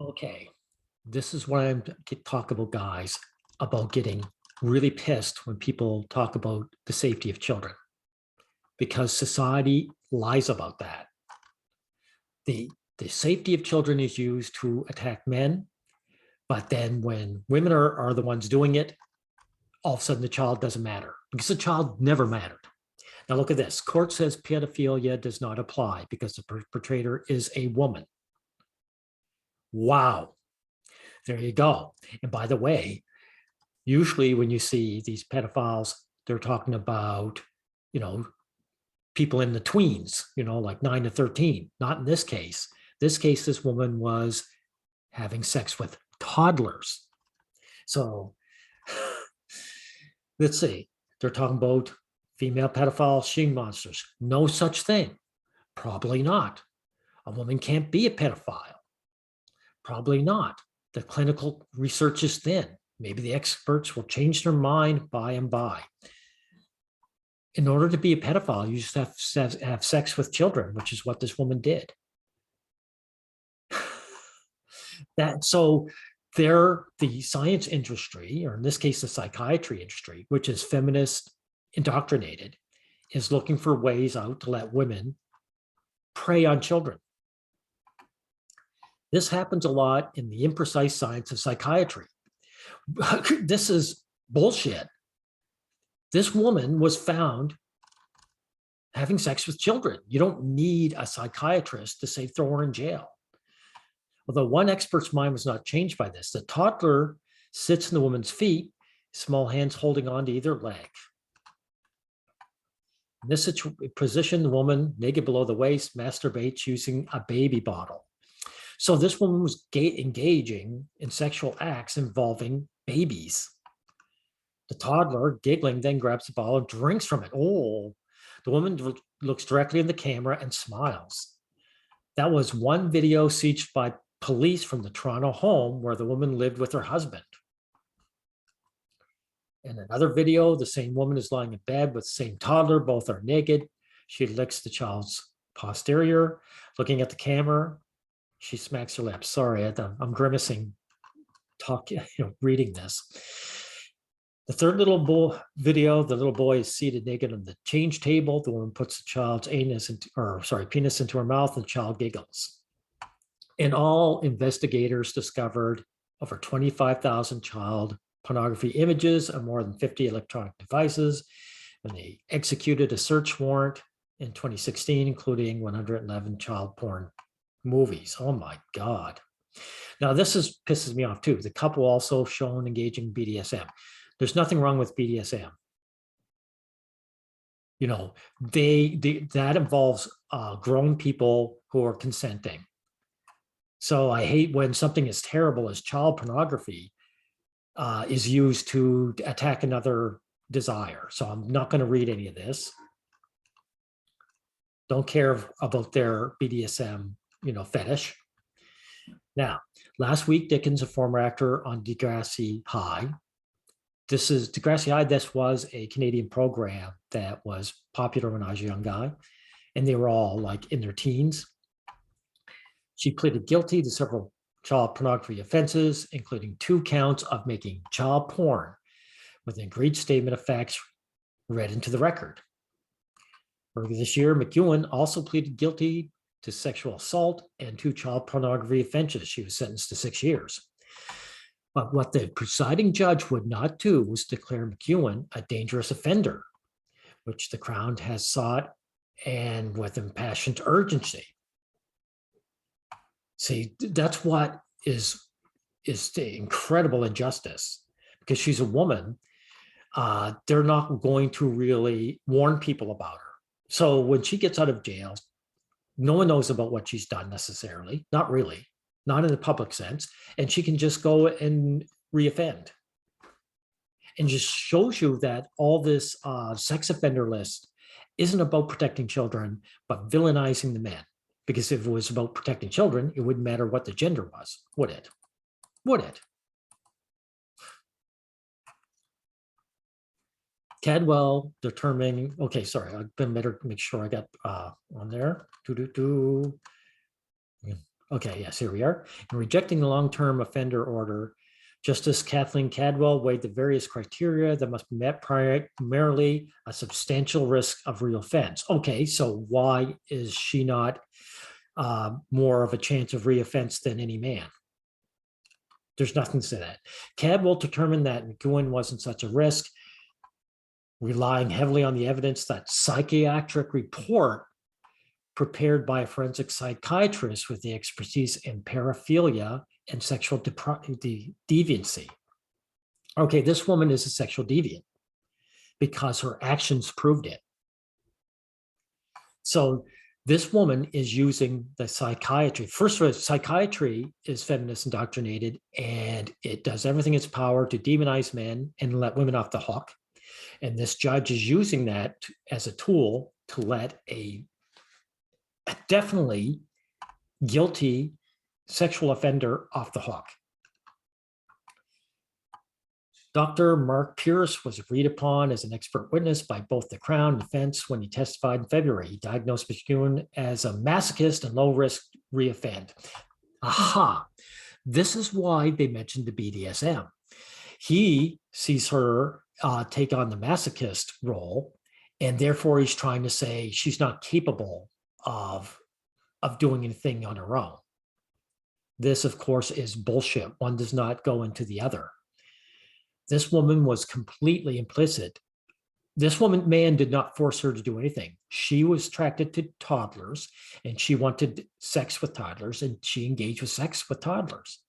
Okay, this is what I'm talk about, guys, about getting really pissed when people talk about the safety of children, because society lies about that. The safety of children is used to attack men, but then when women are the ones doing it, all of a sudden the child doesn't matter because the child never mattered. Now look at this. Court says pedophilia does not apply because the perpetrator is a woman. Wow. There you go. And by the way, usually when you see these pedophiles, they're talking about, you know, people in the tweens, like 9 to 13. Not in this case. This case, this woman was having sex with toddlers. So let's see. They're talking about female pedophile she monsters. No such thing. Probably not. A woman can't be a pedophile. Probably not. The clinical research is thin. Maybe the experts will change their mind by and by. In order to be a pedophile, you just have to have sex with children, which is what this woman did. So the science industry, or in this case, the psychiatry industry, which is feminist indoctrinated, is looking for ways out to let women prey on children. This happens a lot in the imprecise science of psychiatry. This is bullshit. This woman was found having sex with children. You don't need a psychiatrist to say throw her in jail. Although one expert's mind was not changed by this. The toddler sits in the woman's feet, small hands holding on to either leg. In this position, the woman, naked below the waist, masturbates using a baby bottle. So this woman was engaging in sexual acts involving babies. The toddler, giggling, then grabs the bottle and drinks from it. Oh, the woman looks directly in the camera and smiles. That was one video sieged by police from the Toronto home where the woman lived with her husband. In another video, the same woman is lying in bed with the same toddler. Both are naked. She licks the child's posterior. Looking at the camera, she smacks her lips. Sorry, I'm grimacing, reading this. The third little video, the little boy is seated naked on the change table. The woman puts the child's penis into her mouth, and the child giggles. In all, investigators discovered over 25,000 child pornography images and more than 50 electronic devices, and they executed a search warrant in 2016, including 111 child porn movies. Oh my God. Now this pisses me off too. The couple also shown engaging BDSM. There's nothing wrong with BDSM. That involves grown people who are consenting. So I hate when something as terrible as child pornography is used to attack another desire. So I'm not going to read any of this. Don't care about their BDSM, fetish. Now, last week, Dickens, a former actor on Degrassi High. This is Degrassi High. This was a Canadian program that was popular when I was a young guy, and they were all like in their teens. She pleaded guilty to several child pornography offenses, including 2 counts of making child porn with an agreed statement of facts read into the record. Earlier this year, McEwen also pleaded guilty to sexual assault and 2 child pornography offenses. She was sentenced to 6 years. But what the presiding judge would not do was declare McEwen a dangerous offender, which the Crown has sought, and with impassioned urgency. See, that's what is the incredible injustice, because she's a woman. They're not going to really warn people about her. So when she gets out of jail, no one knows about what she's done necessarily, not really, not in the public sense, and she can just go and reoffend. And just shows you that all this sex offender list isn't about protecting children, but villainizing the men. Because if it was about protecting children, it wouldn't matter what the gender was, would it? Would it? Cadwell determining, okay, sorry, I better make sure I got on there. Okay, yes, here we are. In rejecting the long-term offender order, Justice Kathleen Cadwell weighed the various criteria that must be met, primarily a substantial risk of reoffense. Okay, so why is she not more of a chance of reoffense than any man? There's nothing to say that. Cadwell determined that McGowan wasn't such a risk, relying heavily on the evidence that psychiatric report prepared by a forensic psychiatrist with the expertise in paraphilia and sexual deviancy. Okay, this woman is a sexual deviant because her actions proved it. So this woman is using the psychiatry. First of all, psychiatry is feminist indoctrinated, and it does everything in its power to demonize men and let women off the hook. And this judge is using that as a tool to let a definitely guilty sexual offender off the hook. Dr. Mark Pierce was agreed upon as an expert witness by both the Crown and defense when he testified in February. He diagnosed McGowan as a masochist and low-risk reoffend. Aha, this is why they mentioned the BDSM. He sees her take on the masochist role, and therefore he's trying to say she's not capable of doing anything on her own. This, of course, is bullshit. One does not go into the other. This woman was completely implicit. This man did not force her to do anything. She was attracted to toddlers, and she wanted sex with toddlers, and she engaged with sex with toddlers.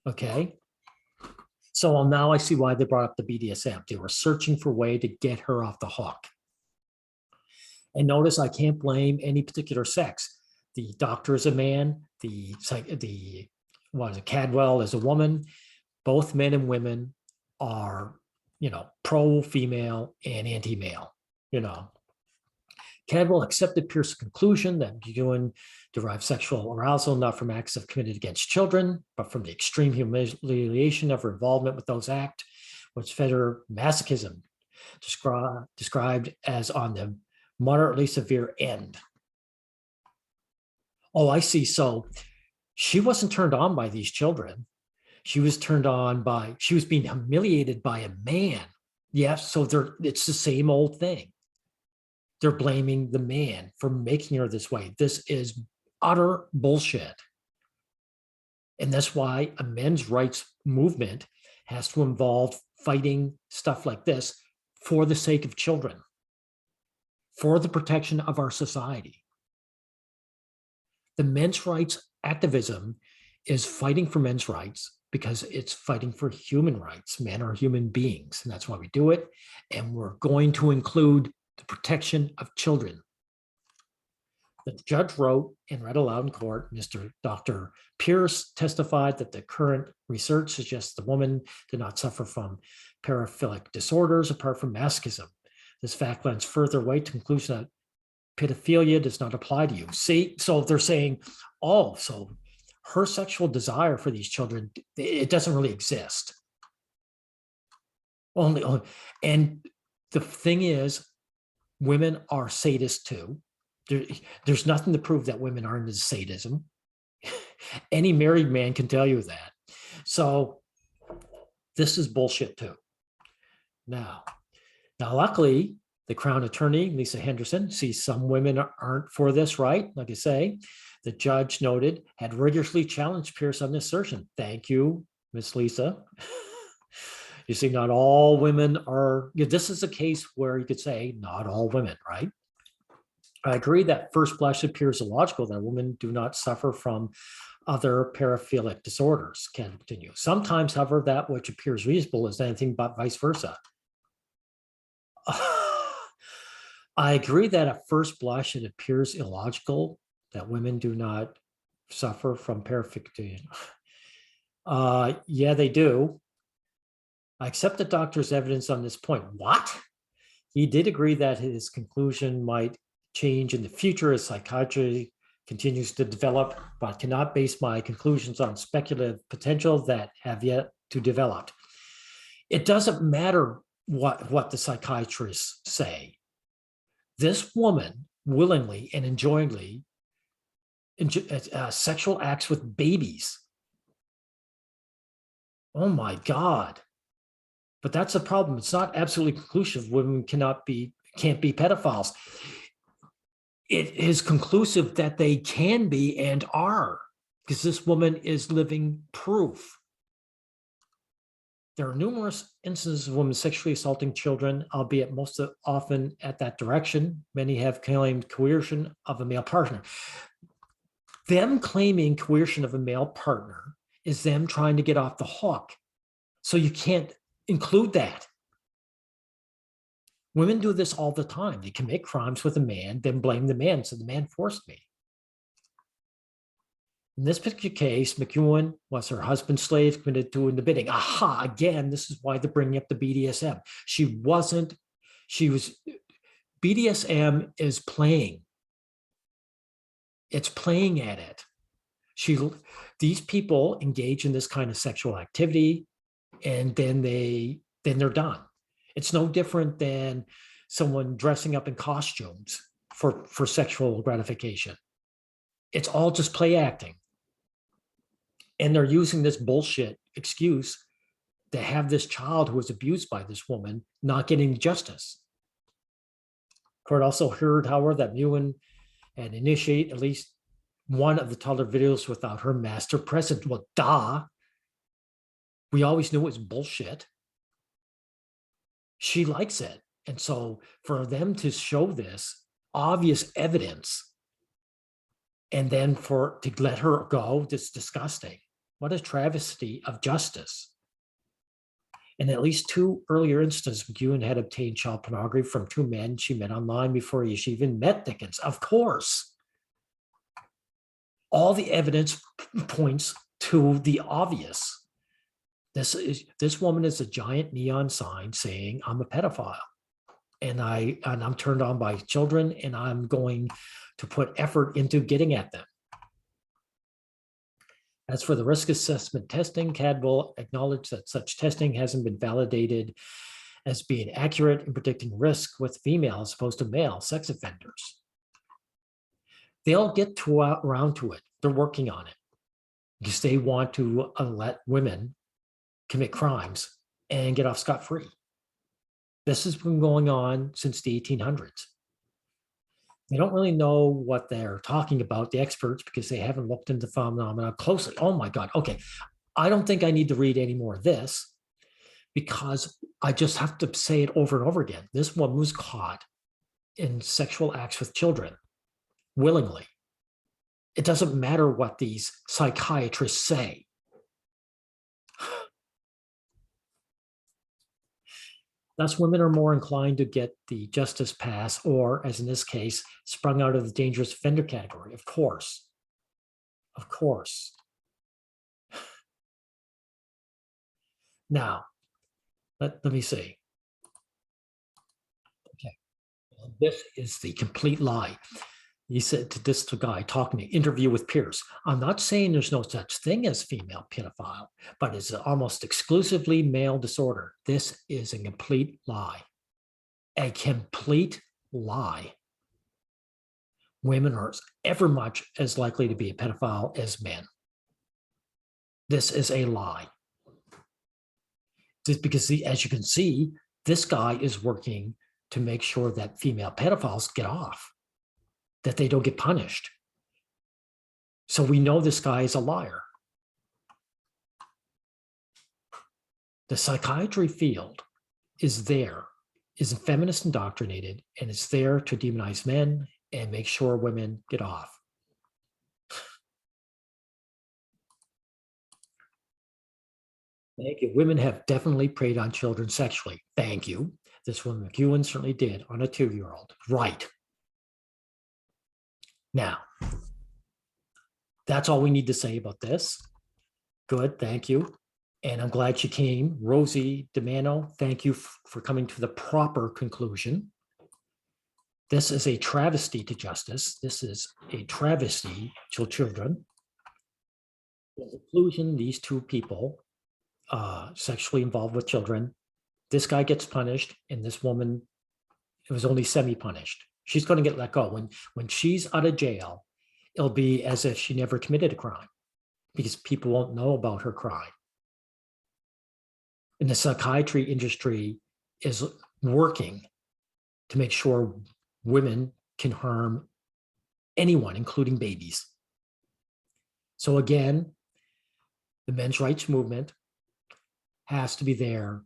Okay? So now I see why they brought up the BDSM. They were searching for a way to get her off the hook. And notice I can't blame any particular sex. The doctor is a man, Cadwell is a woman. Both men and women are, pro-female and anti-male, Cadwell accepted Pierce's conclusion that McGowan derived sexual arousal not from acts committed against children, but from the extreme humiliation of her involvement with those acts, which fed her masochism, described as on the moderately severe end. Oh, I see. So she wasn't turned on by these children. She was turned on by, she was being humiliated by a man. Yes, so it's the same old thing. They're blaming the man for making her this way. This is utter bullshit. And that's why a men's rights movement has to involve fighting stuff like this for the sake of children, for the protection of our society. The men's rights activism is fighting for men's rights because it's fighting for human rights. Men are human beings, and that's why we do it. And we're going to include the protection of children. The judge wrote and read aloud in court, Dr. Pierce testified that the current research suggests the woman did not suffer from paraphilic disorders apart from masochism. This fact lends further weight to the conclusion that pedophilia does not apply to you. See, so they're saying, oh, so her sexual desire for these children, it doesn't really exist. And the thing is, women are sadists too. There's nothing to prove that women aren't into sadism. Any married man can tell you that. So this is bullshit too. Now, luckily, the Crown attorney, Lisa Henderson, sees some women aren't for this, right? Like I say, the judge noted, had rigorously challenged Pierce on this assertion. Thank you, Miss Lisa. You see, not all women are, this is a case where you could say not all women, right? I agree that first blush appears illogical that women do not suffer from other paraphilic disorders. Can continue. Sometimes, however, that which appears reasonable is anything but vice versa. I agree that at first blush it appears illogical that women do not suffer from paraphilic. Yeah, they do. I accept the doctor's evidence on this point. What? He did agree that his conclusion might change in the future as psychiatry continues to develop, but cannot base my conclusions on speculative potential that have yet to develop. It doesn't matter what the psychiatrists say. This woman willingly and enjoyingly sexual acts with babies. Oh my God. But that's a problem. It's not absolutely conclusive. Women can't be pedophiles. It is conclusive that they can be and are, because this woman is living proof. There are numerous instances of women sexually assaulting children, albeit most often at that direction. Many have claimed coercion of a male partner. Them claiming coercion of a male partner is them trying to get off the hook. So you can't include that. Women do this all the time. They commit crimes with a man, then blame the man. So the man forced me. In this particular case, McEwen was her husband's slave committed to in the bidding. Aha, again, this is why they're bringing up the BDSM. BDSM is playing. It's playing at it. These people engage in this kind of sexual activity, and then they're done. It's no different than someone dressing up in costumes for sexual gratification. It's all just play acting. And they're using this bullshit excuse to have this child who was abused by this woman not getting justice. Court also heard, however, that McEwen had initiated at least one of the toddler videos without her master present. Well, duh. We always knew it was bullshit. She likes it. And so for them to show this obvious evidence and then to let her go, that's disgusting. What a travesty of justice. In at least two earlier instances, McEwen had obtained child pornography from two men she met online before she even met Dickens. Of course. All the evidence points to the obvious. This woman is a giant neon sign saying, I'm a pedophile. And I'm turned on by children, and I'm going to put effort into getting at them. As for the risk assessment testing, Cadwell acknowledged that such testing hasn't been validated as being accurate in predicting risk with female as opposed to male sex offenders. They'll get around to it. They're working on it because they want to let women commit crimes and get off scot-free. This has been going on since the 1800s. They don't really know what they're talking about, the experts, because they haven't looked into the phenomena closely. Oh my God. Okay. I don't think I need to read any more of this because I just have to say it over and over again. This woman was caught in sexual acts with children willingly. It doesn't matter what these psychiatrists say. Thus, women are more inclined to get the justice pass, or, as in this case, sprung out of the dangerous offender category. Of course. Of course. Now, let me see. Okay. This is the complete lie. He said to this guy talking to interview with peers, I'm not saying there's no such thing as female pedophile, but it's almost exclusively male disorder. This is a complete lie. A complete lie. Women are ever much as likely to be a pedophile as men. This is a lie. Just because, as you can see, this guy is working to make sure that female pedophiles get off, that they don't get punished. So we know this guy is a liar. The psychiatry field is feminist indoctrinated, and it's there to demonize men and make sure women get off. Thank you. Women have definitely preyed on children sexually. Thank you. This woman, McEwen, certainly did on a 2-year-old. Right. Now, that's all we need to say about this. Good, thank you. And I'm glad you came. Rosie DeMano, thank you for coming to the proper conclusion. This is a travesty to justice. This is a travesty to children. The conclusion, these two people sexually involved with children, this guy gets punished, and this woman, it was only semi-punished. She's going to get let go. When she's out of jail it'll be as if she never committed a crime because people won't know about her crime. And the psychiatry industry is working to make sure women can harm anyone, including babies. So again, the men's rights movement has to be there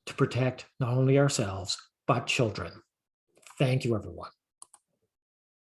to protect not only ourselves, but children. Thank you, everyone.